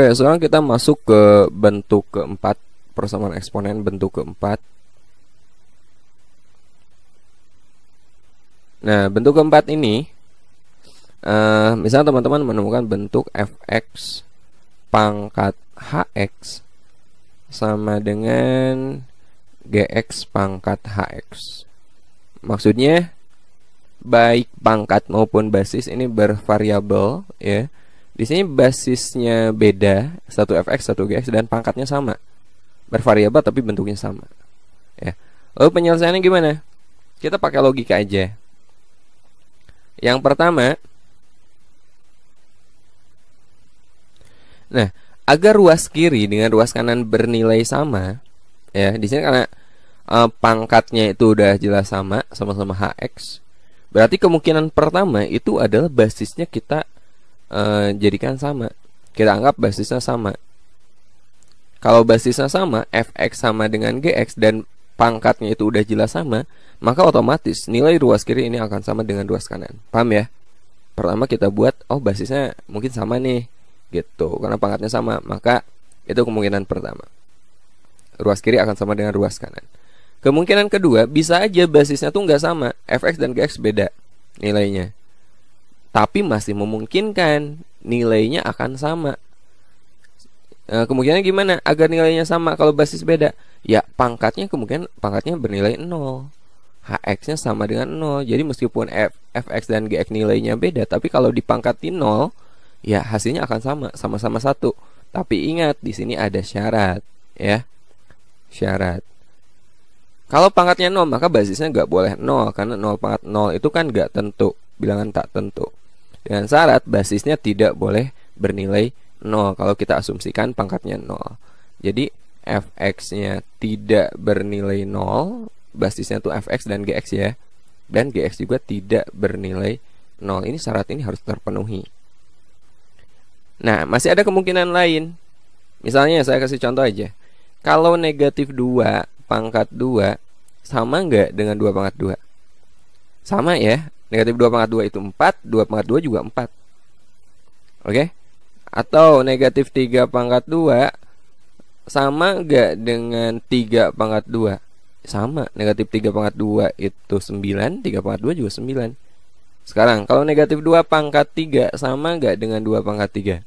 Oke, sekarang kita masuk ke bentuk keempat, persamaan eksponen bentuk keempat. Nah, bentuk keempat ini, misalnya teman-teman menemukan bentuk fx pangkat hx sama dengan gx pangkat hx. Maksudnya baik pangkat maupun basis ini bervariabel, ya. Di sini basisnya beda, satu fx, satu gx, dan pangkatnya sama. Bervariabel tapi bentuknya sama, ya. Lalu penyelesaiannya gimana? Kita pakai logika aja. Yang pertama, nah, agar ruas kiri dengan ruas kanan bernilai sama, ya, di sini karena pangkatnya itu udah jelas sama, sama-sama hx. Berarti kemungkinan pertama itu adalah basisnya kita jadikan sama. Kita anggap basisnya sama. Kalau basisnya sama, fx sama dengan gx, dan pangkatnya itu udah jelas sama, maka otomatis nilai ruas kiri ini akan sama dengan ruas kanan. Paham ya? Pertama kita buat, oh basisnya mungkin sama nih, gitu. Karena pangkatnya sama, maka itu kemungkinan pertama. Ruas kiri akan sama dengan ruas kanan. Kemungkinan kedua, bisa aja basisnya tuh nggak sama, fx dan gx beda nilainya, tapi masih memungkinkan nilainya akan sama. Kemungkinan gimana agar nilainya sama kalau basis beda? Ya, pangkatnya kemungkinan pangkatnya bernilai 0, hx-nya sama dengan 0. Jadi meskipun fx dan gx nilainya beda, tapi kalau dipangkati 0, ya hasilnya akan sama, sama-sama 1. Tapi ingat, di sini ada syarat, ya. Syarat. Kalau pangkatnya 0, maka basisnya nggak boleh 0, karena 0 pangkat 0 itu kan nggak tentu, bilangan tak tentu. Dengan syarat basisnya tidak boleh bernilai 0 kalau kita asumsikan pangkatnya 0. Jadi fx-nya tidak bernilai 0, basisnya tuh fx dan gx, ya. Dan gx juga tidak bernilai 0. Ini syarat ini harus terpenuhi. Nah, masih ada kemungkinan lain. Misalnya saya kasih contoh aja. Kalau negatif 2 pangkat 2 sama nggak dengan 2 pangkat 2? Sama, ya. Negatif 2 pangkat 2 itu 4, 2 pangkat 2 juga 4. Oke? Atau negatif 3 pangkat 2 sama nggak dengan 3 pangkat 2? Sama. Negatif 3 pangkat 2 itu 9, 3 pangkat 2 juga 9. Sekarang, kalau negatif 2 pangkat 3 sama nggak dengan 2 pangkat 3?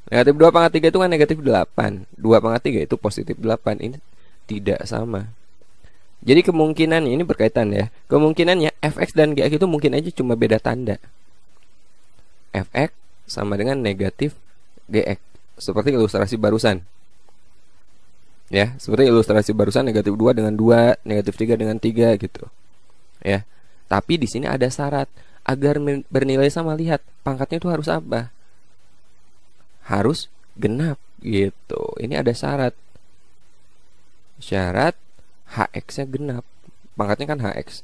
Negatif 2 pangkat 3 itu kan negatif 8. 2 pangkat 3 itu positif 8. Ini tidak sama. Jadi kemungkinannya, ini berkaitan ya, kemungkinannya fx dan gx itu mungkin aja cuma beda tanda. Fx sama dengan negatif gx, seperti ilustrasi barusan. Ya, seperti ilustrasi barusan, negatif 2 dengan 2, negatif 3 dengan 3 gitu. Ya. Tapi di sini ada syarat. Agar bernilai sama, lihat pangkatnya itu harus apa? Harus genap gitu. Ini ada syarat. Syarat hx-nya genap. Pangkatnya kan hx.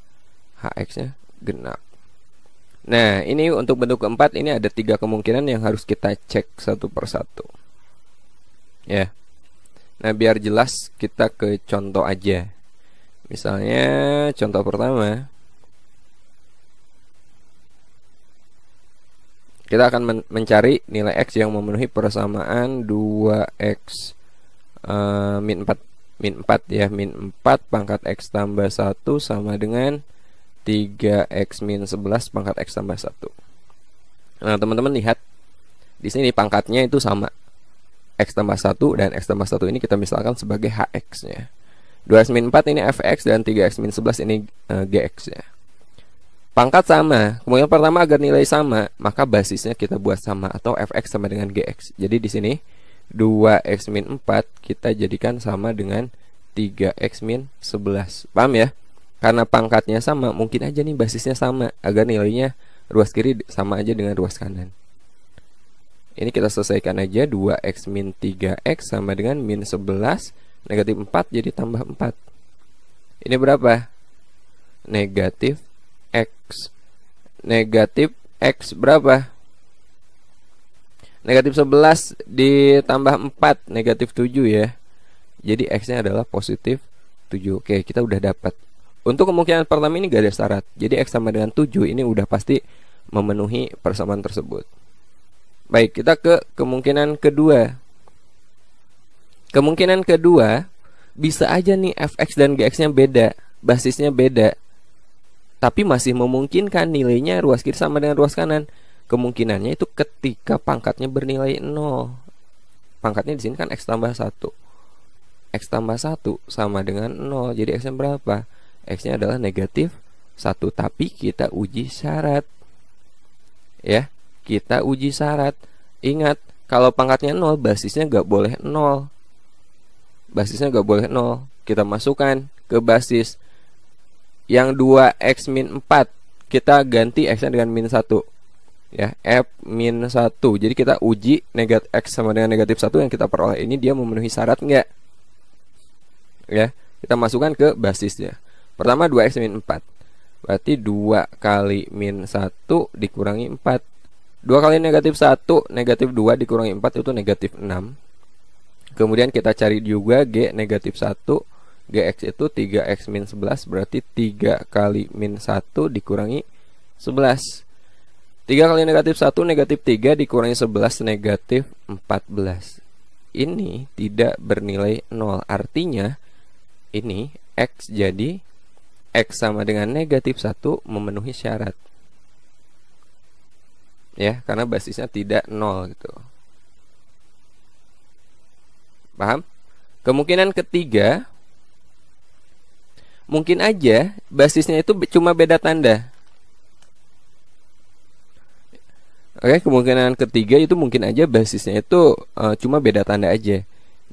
Hx-nya genap. Nah, ini untuk bentuk keempat, ini ada 3 kemungkinan yang harus kita cek satu persatu. Ya. Nah, biar jelas kita ke contoh aja. Misalnya contoh pertama, kita akan mencari nilai x yang memenuhi persamaan 2x min 4 ya, min 4 pangkat x tambah 1 sama dengan 3x min 11 pangkat x tambah 1. Nah, teman-teman lihat di sini pangkatnya itu sama, x tambah 1, dan x tambah 1 ini kita misalkan sebagai hx-nya. 2x min 4 ini fx, dan 3x min 11 ini gx-nya. Pangkat sama, kemudian pertama agar nilai sama, maka basisnya kita buat sama, atau fx sama dengan gx. Jadi di sini 2x min 4 kita jadikan sama dengan 3x min 11. Paham ya? Karena pangkatnya sama, mungkin aja nih basisnya sama, agar nilainya ruas kiri sama aja dengan ruas kanan. Ini kita selesaikan aja. 2x min 3x sama dengan min 11, negatif 4 jadi tambah 4. Ini berapa? Negatif x. Negatif x berapa? Negatif 11 ditambah 4, negatif 7 ya. Jadi x-nya adalah positif 7. Oke, kita udah dapat. Untuk kemungkinan pertama ini gak ada syarat. Jadi x sama dengan 7 ini udah pasti memenuhi persamaan tersebut. Baik, kita ke kemungkinan kedua. Kemungkinan kedua, bisa aja nih fx dan gx-nya beda, basisnya beda, tapi masih memungkinkan nilainya ruas kiri sama dengan ruas kanan. Kemungkinannya itu ketika pangkatnya bernilai 0. Pangkatnya di sini kan x tambah 1. X tambah 1 sama dengan 0. Jadi x-nya berapa? X-nya adalah negatif 1. Tapi kita uji syarat. Ya, kita uji syarat. Ingat, kalau pangkatnya 0, basisnya nggak boleh 0. Basisnya nggak boleh 0. Kita masukkan ke basis yang 2x min 4. Kita ganti x-nya dengan min 1. Ya, f min 1. Jadi kita uji negatif x sama dengan negatif 1 yang kita peroleh ini dia memenuhi syarat nggak? Ya, kita masukkan ke basisnya. Pertama 2x min 4. Berarti 2 kali min 1 dikurangi 4. 2 kali negatif 1, negatif 2 dikurangi 4 itu negatif 6. Kemudian kita cari juga g negatif 1. Gx itu 3x min 11. Berarti 3 kali min 1 dikurangi 11. 3 kali negatif 1 negatif 3 dikurangi 11 negatif 14. Ini tidak bernilai 0. Artinya ini x jadi x sama dengan negatif 1 memenuhi syarat. Ya, karena basisnya tidak 0 gitu. Paham? Kemungkinan ketiga, mungkin aja basisnya itu cuma beda tanda. Oke, kemungkinan ketiga itu mungkin aja basisnya itu cuma beda tanda aja.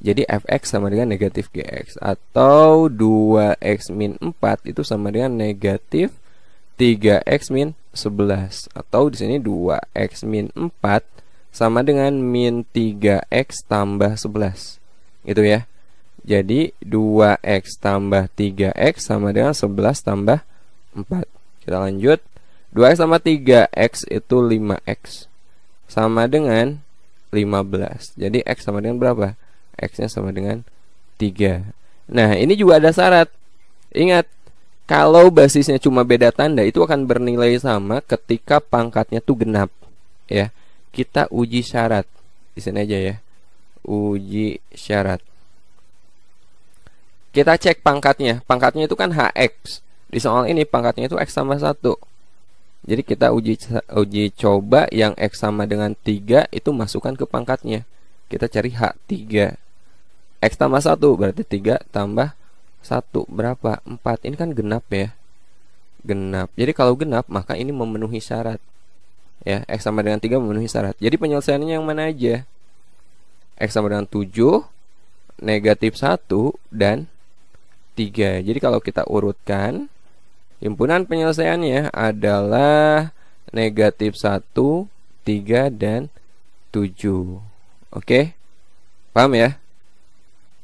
Jadi fx sama dengan negatif gx. Atau 2x min 4 itu sama dengan negatif 3x min 11. Atau di sini 2x min 4 sama dengan min 3x tambah 11. Gitu ya. Jadi 2x tambah 3x sama dengan 11 tambah 4. Kita lanjut. 2x tambah 3x itu 5x sama dengan 15. Jadi x sama dengan berapa? X-nya sama dengan 3. Nah, ini juga ada syarat. Ingat, kalau basisnya cuma beda tanda itu akan bernilai sama ketika pangkatnya tuh genap. Ya, kita uji syarat. Di sini aja ya. Uji syarat. Kita cek pangkatnya. Pangkatnya itu kan hx. Di soal ini pangkatnya itu x tambah 1. Jadi kita uji coba yang x sama dengan 3 itu masukkan ke pangkatnya. Kita cari H3. X tambah 1 berarti 3 tambah 1 berapa? 4. Ini kan genap ya. Genap. Jadi kalau genap maka ini memenuhi syarat. Ya, x sama dengan 3 memenuhi syarat. Jadi penyelesaiannya yang mana aja? X sama dengan 7, negatif 1 dan 3. Jadi kalau kita urutkan, himpunan penyelesaiannya adalah negatif 1, 3, dan 7. Oke? Paham ya?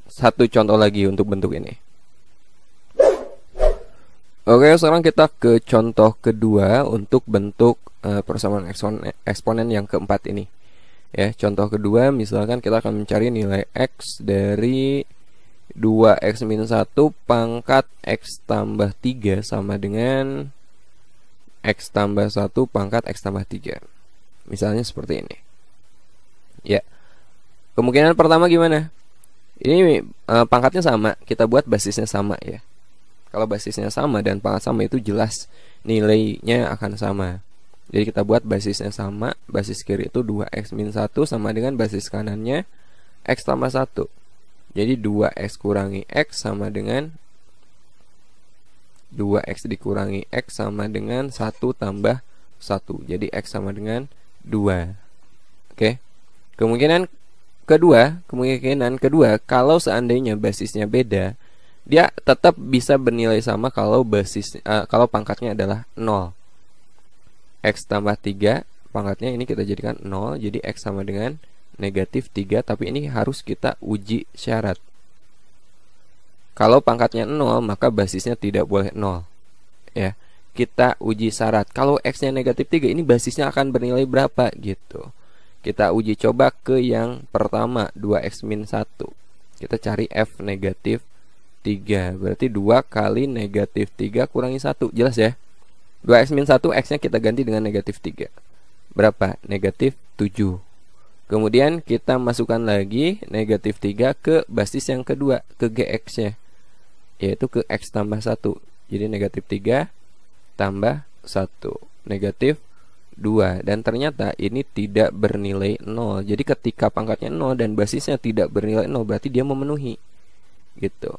Satu contoh lagi untuk bentuk ini. Oke, sekarang kita ke contoh kedua untuk bentuk persamaan eksponen yang keempat ini. Ya, contoh kedua misalkan kita akan mencari nilai x dari 2x min 1 pangkat x tambah 3 sama dengan x tambah 1 pangkat x tambah 3. Misalnya seperti ini. Ya. Kemungkinan pertama gimana? Ini pangkatnya sama, kita buat basisnya sama ya. Kalau basisnya sama dan pangkat sama itu jelas nilainya akan sama. Jadi kita buat basisnya sama, basis kiri itu 2x min 1 sama dengan basis kanannya x tambah 1. Jadi 2x kurangi x sama dengan 2x dikurangi x sama dengan 1 tambah 1. Jadi x sama dengan 2. Oke. Kemungkinan kedua kalau seandainya basisnya beda, dia tetap bisa bernilai sama kalau kalau pangkatnya adalah 0. X tambah 3 pangkatnya ini kita jadikan 0. Jadi x sama dengan negatif 3, tapi ini harus kita uji syarat. Kalau pangkatnya 0, maka basisnya tidak boleh 0. Ya, kita uji syarat. Kalau x-nya negatif 3, ini basisnya akan bernilai berapa gitu. Kita uji coba ke yang pertama, 2x min 1. Kita cari f negatif 3. Berarti 2 kali negatif 3 kurangi 1. Jelas ya? 2x min 1, x-nya kita ganti dengan negatif 3. Berapa? Negatif 7. Kemudian kita masukkan lagi negatif 3 ke basis yang kedua, ke GX-nya, yaitu ke X tambah 1. Jadi negatif 3 tambah 1, negatif 2. Dan ternyata ini tidak bernilai 0. Jadi ketika pangkatnya 0 dan basisnya tidak bernilai 0, berarti dia memenuhi gitu.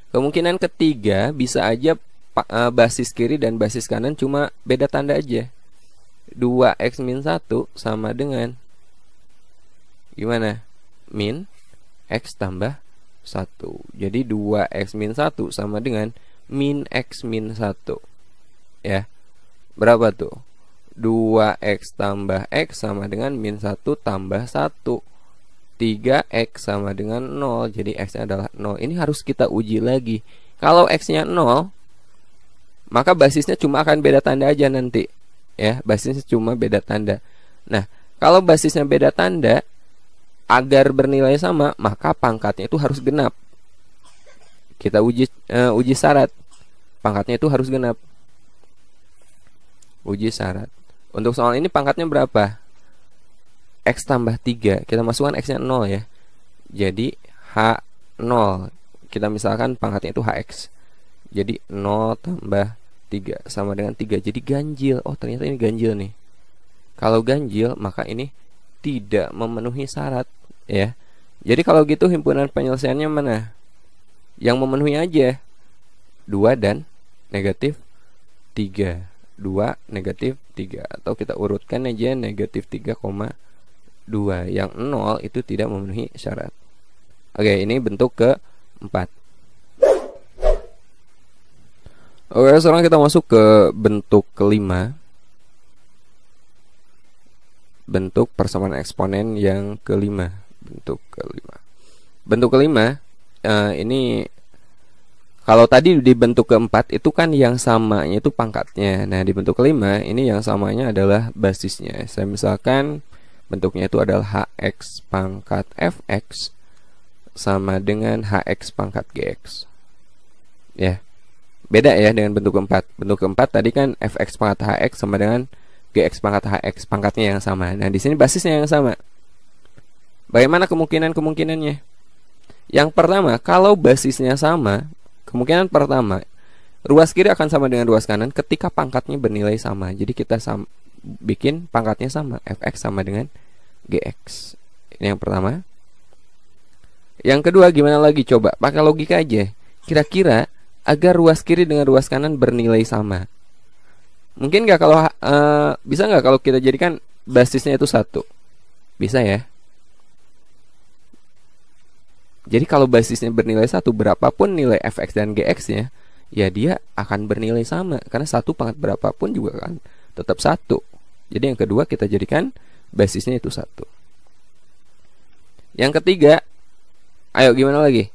Kemungkinan ketiga bisa aja basis kiri dan basis kanan cuma beda tanda aja. 2x min 1 sama dengan gimana? Min x tambah 1. Jadi 2x min 1 sama dengan min x min 1. Ya. Berapa tuh? 2x tambah x sama dengan min 1 tambah 1. 3x sama dengan 0. Jadi x-nya adalah 0. Ini harus kita uji lagi. Kalau x-nya 0, maka basisnya cuma akan beda tanda aja nanti. Ya, basisnya cuma beda tanda. Nah, kalau basisnya beda tanda, agar bernilai sama, maka pangkatnya itu harus genap. Kita uji syarat. Pangkatnya itu harus genap. Uji syarat. Untuk soal ini pangkatnya berapa? X tambah 3. Kita masukkan x-nya 0 ya. Jadi H0. Kita misalkan pangkatnya itu HX. Jadi 0 tambah 3 sama dengan 3. Jadi ganjil. Oh, ternyata ini ganjil nih. Kalau ganjil, maka ini tidak memenuhi syarat ya. Jadi kalau gitu himpunan penyelesaiannya mana? Yang memenuhi aja 2 dan negatif 3. 2 negatif 3. Atau kita urutkan aja negatif 3,2. Yang 0 itu tidak memenuhi syarat. Oke, ini bentuk ke-4. Oke, sekarang kita masuk ke bentuk ke-5. Bentuk persamaan eksponen yang ke-5. Bentuk ke-5. Bentuk ke-5 ini kalau tadi di bentuk ke-4 itu kan yang samanya itu pangkatnya. Nah, di bentuk ke-5 ini yang samanya adalah basisnya. Saya misalkan bentuknya itu adalah hx pangkat fx sama dengan hx pangkat gx. Ya. Beda ya dengan bentuk keempat. Bentuk keempat tadi kan fx pangkat hx sama dengan gx pangkat hx, pangkatnya yang sama. Nah, di sini basisnya yang sama. Bagaimana kemungkinannya? Yang pertama, kalau basisnya sama, kemungkinan pertama, ruas kiri akan sama dengan ruas kanan ketika pangkatnya bernilai sama. Jadi kita bikin pangkatnya sama, fx sama dengan gx. Ini yang pertama. Yang kedua, gimana lagi? Coba pakai logika aja. Kira-kira agar ruas kiri dengan ruas kanan bernilai sama, mungkin nggak kalau bisa nggak kalau kita jadikan basisnya itu 1? Bisa ya. Jadi kalau basisnya bernilai 1, berapapun nilai fx dan gx-nya, ya dia akan bernilai sama. Karena 1 pangkat berapapun juga kan tetap 1. Jadi yang kedua kita jadikan basisnya itu 1. Yang ketiga, ayo gimana lagi?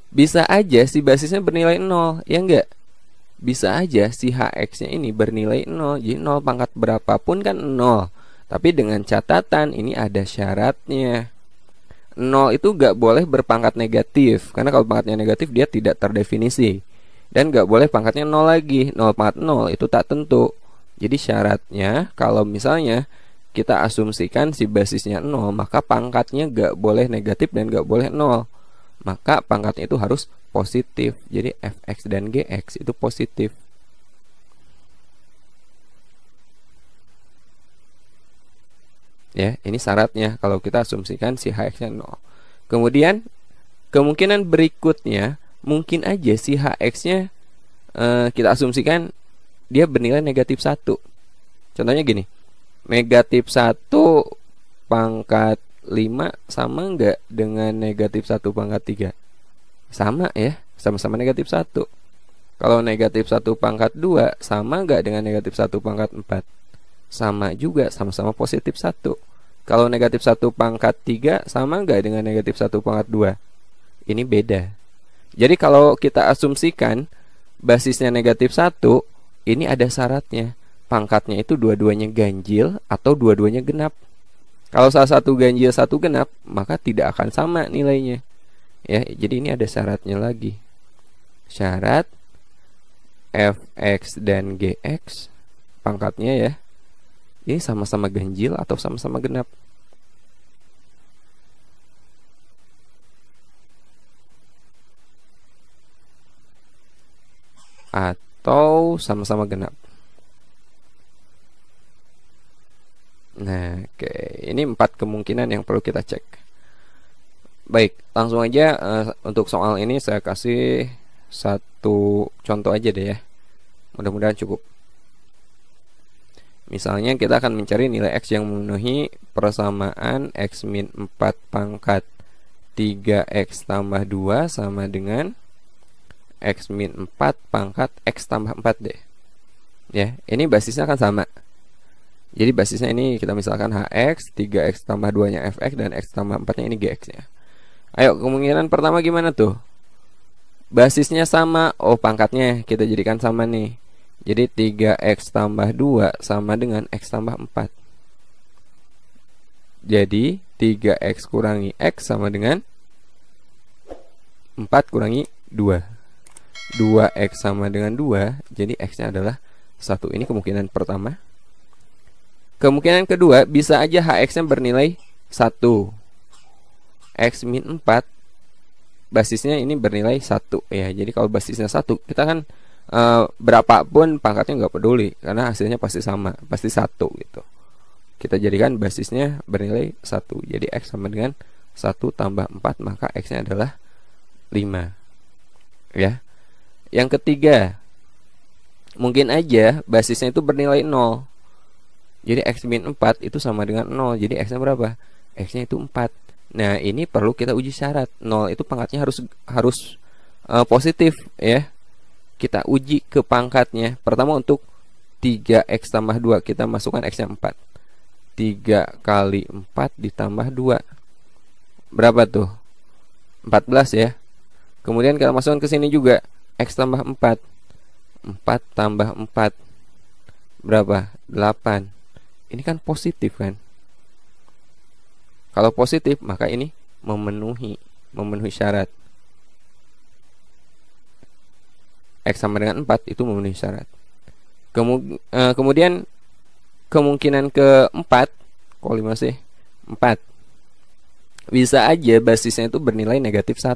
Bisa aja si basisnya bernilai 0, ya enggak? Bisa aja si hx-nya ini bernilai 0. Jadi 0 pangkat berapapun kan 0. Tapi dengan catatan ini ada syaratnya. 0 itu gak boleh berpangkat negatif. Karena kalau pangkatnya negatif dia tidak terdefinisi. Dan gak boleh pangkatnya 0 lagi. 0 pangkat 0 itu tak tentu. Jadi syaratnya kalau misalnya kita asumsikan si basisnya 0, maka pangkatnya gak boleh negatif dan gak boleh 0. Maka pangkatnya itu harus positif. Jadi fx dan gx itu positif. Ya, ini syaratnya kalau kita asumsikan si hx-nya 0. Kemudian kemungkinan berikutnya, mungkin aja si hx-nya kita asumsikan dia bernilai negatif 1. Contohnya gini, negatif 1 pangkat 5 sama enggak dengan negatif 1 pangkat 3? Sama ya, sama-sama negatif 1. Kalau negatif 1 pangkat 2 sama enggak dengan negatif 1 pangkat 4? Sama juga, sama-sama positif 1. Kalau negatif 1 pangkat 3 sama enggak dengan negatif 1 pangkat 2? Ini beda. Jadi kalau kita asumsikan basisnya negatif 1, ini ada syaratnya. Pangkatnya itu dua-duanya ganjil atau dua-duanya genap. Kalau salah satu ganjil, satu genap, maka tidak akan sama nilainya. Ya, jadi ini ada syaratnya lagi. Syarat fx dan gx pangkatnya ya, ini sama-sama ganjil atau sama-sama genap. atau sama-sama genap. Nah, oke, ini 4 kemungkinan yang perlu kita cek. Baik, langsung aja untuk soal ini saya kasih satu contoh aja deh ya. Mudah-mudahan cukup. Misalnya kita akan mencari nilai X yang memenuhi persamaan X min 4 pangkat 3X tambah 2 sama dengan X min 4 pangkat X tambah 4 deh. Ya, ini basisnya akan sama. Jadi basisnya ini kita misalkan HX, 3X tambah 2 nya FX, dan X tambah 4 nya ini GX ya. Ayo, kemungkinan pertama gimana tuh? Basisnya sama, oh pangkatnya kita jadikan sama nih. Jadi 3X tambah 2 sama dengan X tambah 4. Jadi 3X kurangi X sama dengan 4 kurangi 2. 2X sama dengan 2, jadi X-nya adalah 1. Ini kemungkinan pertama. Kemungkinan kedua, bisa aja HX-nya bernilai 1. X min 4 basisnya ini bernilai 1 ya. Jadi kalau basisnya 1, kita kan berapapun pangkatnya nggak peduli, karena hasilnya pasti sama, pasti 1 gitu. Kita jadikan basisnya bernilai 1. Jadi X sama dengan 1 tambah 4, maka X-nya adalah 5 ya. Yang ketiga, mungkin aja basisnya itu bernilai 0. Jadi X min 4 itu sama dengan 0. Jadi X-nya berapa? X-nya itu 4. Nah, ini perlu kita uji syarat. 0 itu pangkatnya harus positif ya. Kita uji ke pangkatnya. Pertama untuk 3X tambah 2, kita masukkan X-nya 4. 3 kali 4 ditambah 2. Berapa tuh? 14 ya. Kemudian kita masukkan ke sini juga X tambah 4. 4 tambah 4 berapa? 8. Ini kan positif kan? Kalau positif, maka ini memenuhi syarat. X sama dengan 4 itu memenuhi syarat. Kemudian kemungkinan keempat, kok 5 sih? 4. Bisa aja basisnya itu bernilai negatif 1.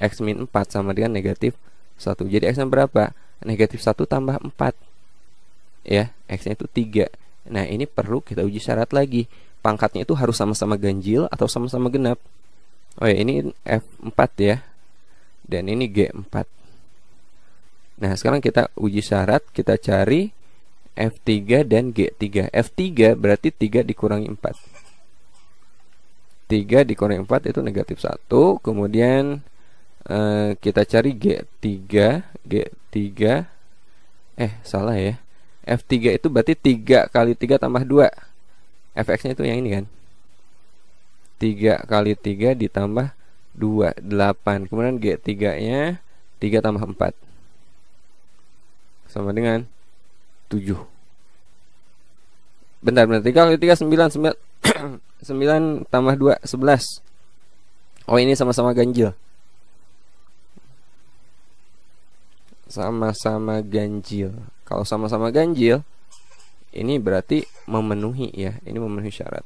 X min 4 sama dengan negatif 1. Jadi X-nya berapa? Negatif 1 tambah 4 ya, X-nya itu 3. Nah, ini perlu kita uji syarat lagi. Pangkatnya itu harus sama-sama ganjil atau sama-sama genap. Oh ya, ini F4 ya, dan ini G4. Nah, sekarang kita uji syarat. Kita cari F3 dan G3. F3 berarti 3 dikurangi 4. 3 dikurangi 4 itu negatif 1. Kemudian kita cari G3. Salah ya. F3 itu berarti 3 kali 3 tambah 2. Fx-nya itu yang ini kan. 3 kali 3 ditambah 2, 8. Kemudian G3-nya 3 tambah 4 sama dengan 7. Bentar, 3 kali 3 9 tambah 2 11. Oh, ini sama-sama ganjil. Sama-sama ganjil. Kalau sama-sama ganjil, ini berarti memenuhi ya. Ini memenuhi syarat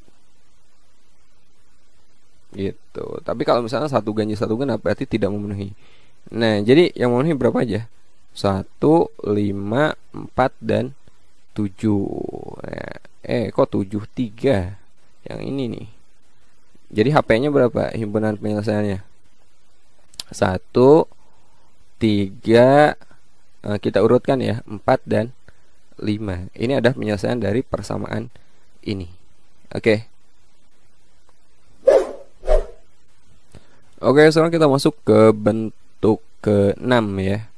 gitu. Tapi kalau misalnya satu ganjil satu genap, berarti tidak memenuhi. Nah, jadi yang memenuhi berapa aja? 1, 5, 4, dan 7. Kok 7, 3? Yang ini nih. Jadi HP-nya berapa? Himpunan penyelesaiannya 1, 3, kita urutkan ya, 4 dan 5. Ini adalah penyelesaian dari persamaan ini. Oke, sekarang kita masuk ke bentuk ke-6 ya.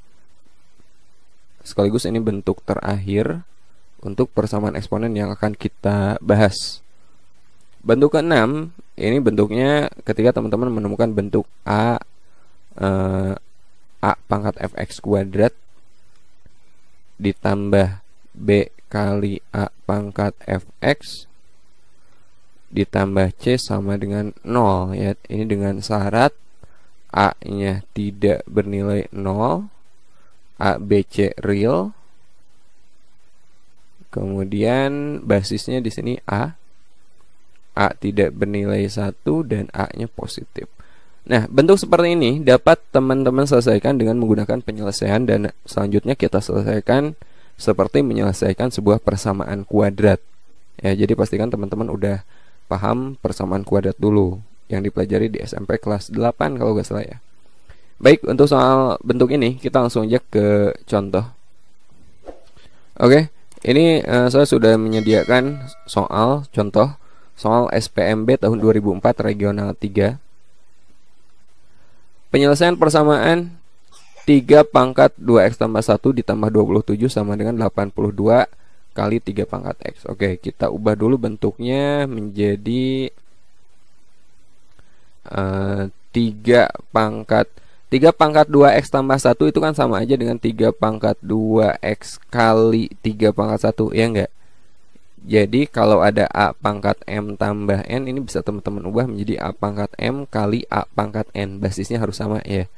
Sekaligus ini bentuk terakhir untuk persamaan eksponen yang akan kita bahas. Bentuk ke-6 ini bentuknya ketika teman-teman menemukan bentuk A pangkat fx kuadrat ditambah B kali A pangkat fx ditambah C sama dengan 0 ya. Ini dengan syarat A-nya tidak bernilai 0, A, B, C real. Kemudian basisnya di sini A tidak bernilai 1 dan A-nya positif. Nah, bentuk seperti ini dapat teman-teman selesaikan dengan menggunakan penyelesaian, dan selanjutnya kita selesaikan seperti menyelesaikan sebuah persamaan kuadrat. Ya, jadi pastikan teman-teman udah paham persamaan kuadrat dulu yang dipelajari di SMP kelas 8 kalau gak salah ya. Baik, untuk soal bentuk ini kita langsung aja ke contoh. Oke, ini saya sudah menyediakan soal contoh soal SPMB tahun 2004 regional 3. Penyelesaian persamaan 3 pangkat 2x tambah 1 ditambah 27 sama dengan 82 kali 3 pangkat x. Oke, kita ubah dulu bentuknya menjadi 3 pangkat 2x tambah 1 itu kan sama aja dengan 3 pangkat 2x kali 3 pangkat 1, ya enggak? Jadi kalau ada A pangkat M tambah N, ini bisa teman-teman ubah menjadi A pangkat M kali A pangkat N. Basisnya harus sama ya.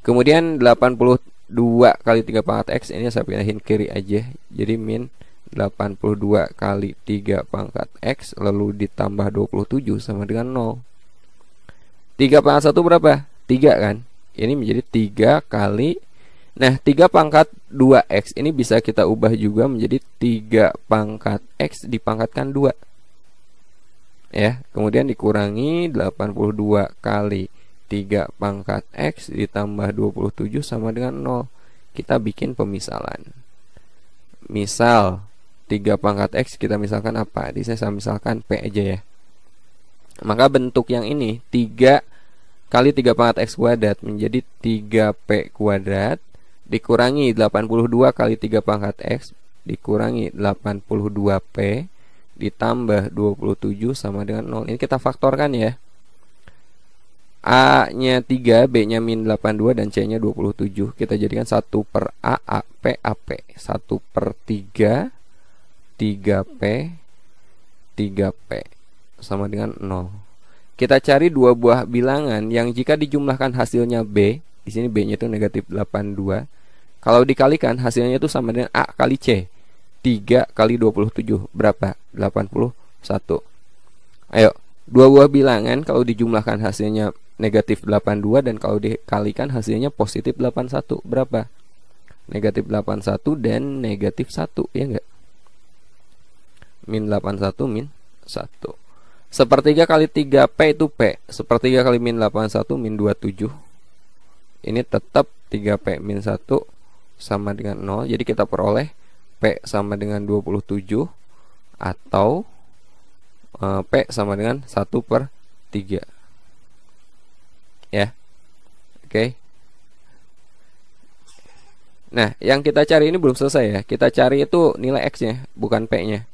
Kemudian 82 kali 3 pangkat X, ini saya pindahin kiri aja. Jadi min 82 kali 3 pangkat X lalu ditambah 27 sama dengan 0. 3 pangkat 1 berapa? 3 kan? Ini menjadi 3 kali. Nah, 3 pangkat 2x ini bisa kita ubah juga menjadi 3 pangkat x dipangkatkan 2. Ya, kemudian dikurangi 82 kali 3 pangkat x ditambah 27 sama dengan 0. Kita bikin pemisalan. Misal 3 pangkat x kita misalkan apa? Di sini saya misalkan p aja ya. Maka bentuk yang ini 3 kali 3 pangkat x kuadrat menjadi 3p kuadrat dikurangi 82 kali 3 pangkat x dikurangi 82p ditambah 27 sama dengan 0. Ini kita faktorkan ya. A nya 3, B nya min 82, dan C nya 27. Kita jadikan 1 per A, AP, AP 1 per 3 3p 3p sama dengan 0. Kita cari dua buah bilangan yang jika dijumlahkan hasilnya B. Di sini B nya itu negatif 82. Kalau dikalikan hasilnya itu sama dengan A kali C. 3 kali 27 berapa? 81. Ayo, dua buah bilangan kalau dijumlahkan hasilnya negatif 82 dan kalau dikalikan hasilnya positif 81 berapa? Negatif 81 dan negatif 1, ya enggak? Min 81 min 1. Sepertiga kali 3P itu P. Sepertiga kali min 81 min 27. Ini tetap 3P min 1 sama dengan 0. Jadi kita peroleh P sama dengan 27 atau P sama dengan 1 per 3. Ya. Oke. Nah, yang kita cari ini belum selesai ya. Kita cari itu nilai X-nya, bukan P-nya.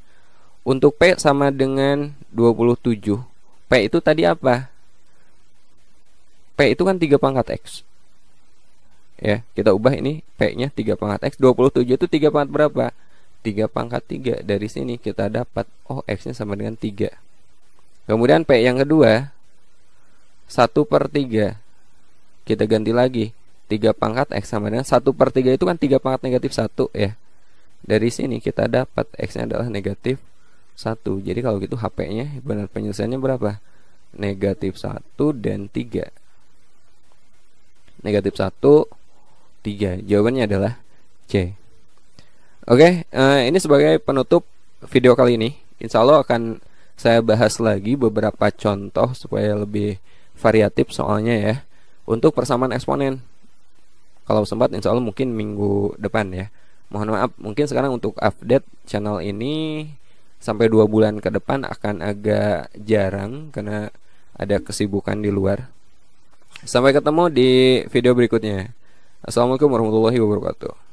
Untuk P sama dengan 27. P itu tadi apa? P itu kan 3 pangkat X. Ya, kita ubah ini P-nya 3 pangkat X. 27 itu 3 pangkat berapa? 3 pangkat 3. Dari sini kita dapat, oh, X-nya sama dengan 3. Kemudian P yang kedua 1 per 3. Kita ganti lagi, 3 pangkat X sama dengan 1 per 3 itu kan 3 pangkat negatif 1 ya. Dari sini kita dapat X-nya adalah negatif 1. Jadi kalau gitu HP-nya benar penyelesaiannya berapa? Negatif 1 dan 3. Negatif 1 3. Jawabannya adalah C. Oke, ini sebagai penutup video kali ini. Insya Allah akan saya bahas lagi beberapa contoh supaya lebih variatif soalnya ya. Untuk persamaan eksponen, kalau sempat insya Allah mungkin minggu depan ya. Mohon maaf, mungkin sekarang untuk update channel ini sampai 2 bulan ke depan akan agak jarang karena ada kesibukan di luar. Sampai ketemu di video berikutnya. Assalamualaikum warahmatullahi wabarakatuh.